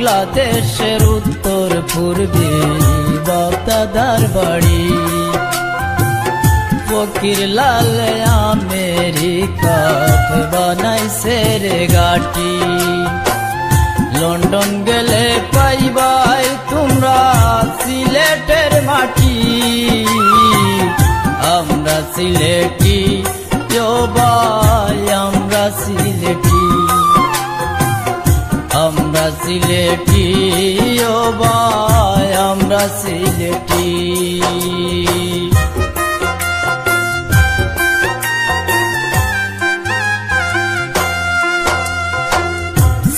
বাংলাদেশের উত্তর পূর্বে বক্তাদার বাড়ি। ফকির লাল আমেরিকাত বানাইছে রে গাটি। লন্ডন গেলে পাইবাই তোমরা সিলেটের মাটি। আমরা সিলেটি ও ভাই আমরা সিলেটি, আমরা সিলেটি ও ভাই আমরা সিলেটি।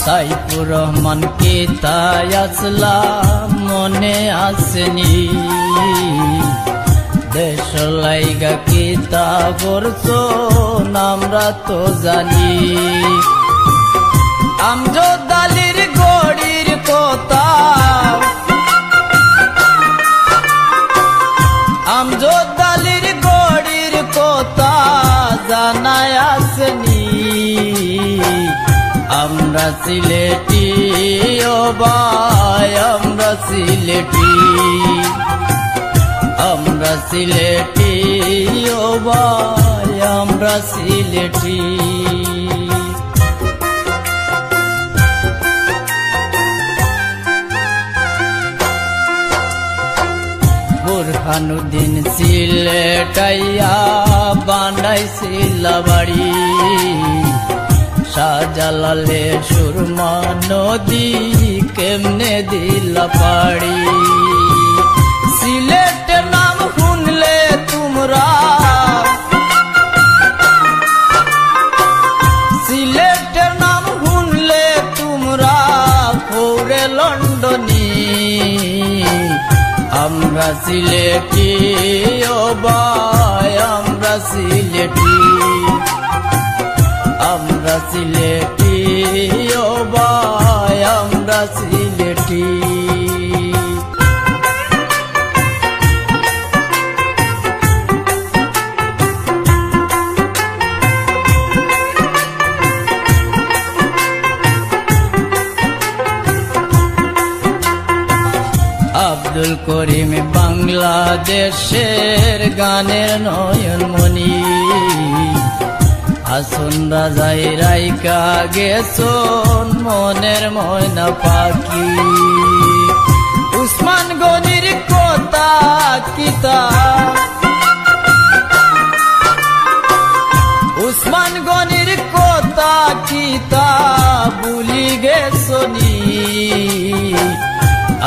সাইফুর রহমান কে তাই আসলাম মনে আসেনি। দেশ লাইগা কি তা করছো আমরা তো জানি। আমজদ আলীর গড়ির কথা, আমজদ আলীর গড়ির কথা জানায় আসেনি। আমরা সিলেটি ও ভাই আমরা সিলেটি, আমরা সিলেটি ও ভাই আমরা সিলেটি। বুরহানুদ্দিন সিলেটাইয়া বানাইছিল বাড়ি। শাহজালালে সুরমা নদী কেমনে দিল পাড়ি। সিলেটের নাম শুনলে তোমরা, সিলেটের নাম শুনলে তোমরা পৌরে লন্ডনী। আমরা সিলেটি ও ভাই আমরা সিলেটি, আমরা সিলেটি ও ভাই আমরা সিলেটি। আব্দুল করিম বাংলাদেশের গানের নয়নমণি। আসুন রাজাই রাইকা গেছন মনের ময়না পাখি। উসমান গনির কথা কিতা, উসমান গনির কথা কিতা ভুলি গেছনি।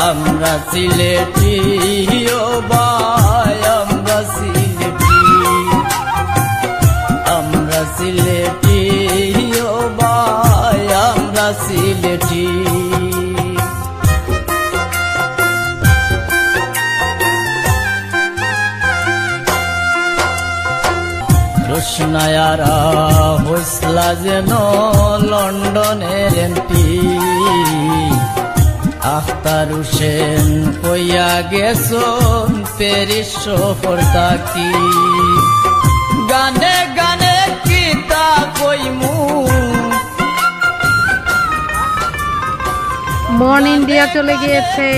আমরা সিলেটি ও ভাই আমরা সিলেটি, আমরা সিলেটি ও ভাই আমরা সিলেটি। রোশনায়ারা হইসলা যেন লন্ডনের এমপি। আখতার হোসেন কইয়া গেছন প্যারিস শহর থাকি। গানে গানে কিতা কইমু, মন ইন্ডিয়া চলে গিয়েছে।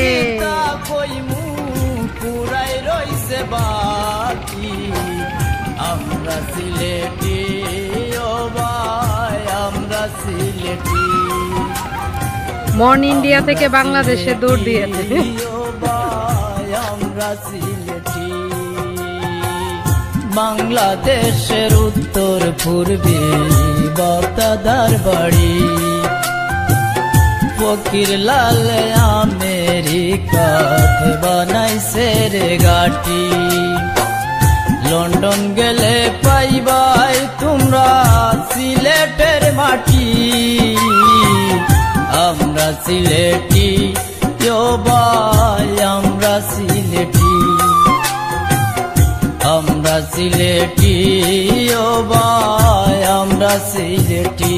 কইমু পুরাই রইছে বাকি। আমরা সিলেটি ও ভাই আমরা সিলেটি, মন ইন্ডিয়া থেকে বাংলাদেশে দৌড় দিয়েছে। আমরা সিলেটি বাংলাদেশের উত্তর পূর্বে বক্তাদার বাড়ি। ফকির লাল আমেরিকাত বানাইছে রে গাটি। লন্ডন গেলে পাইবাই তোমরা সিলেটের মাটি। আমরা সিলেটি ও ভাই আমরা সিলেটি, আমরা সিলেটি ও ভাই আমরা সিলেটি।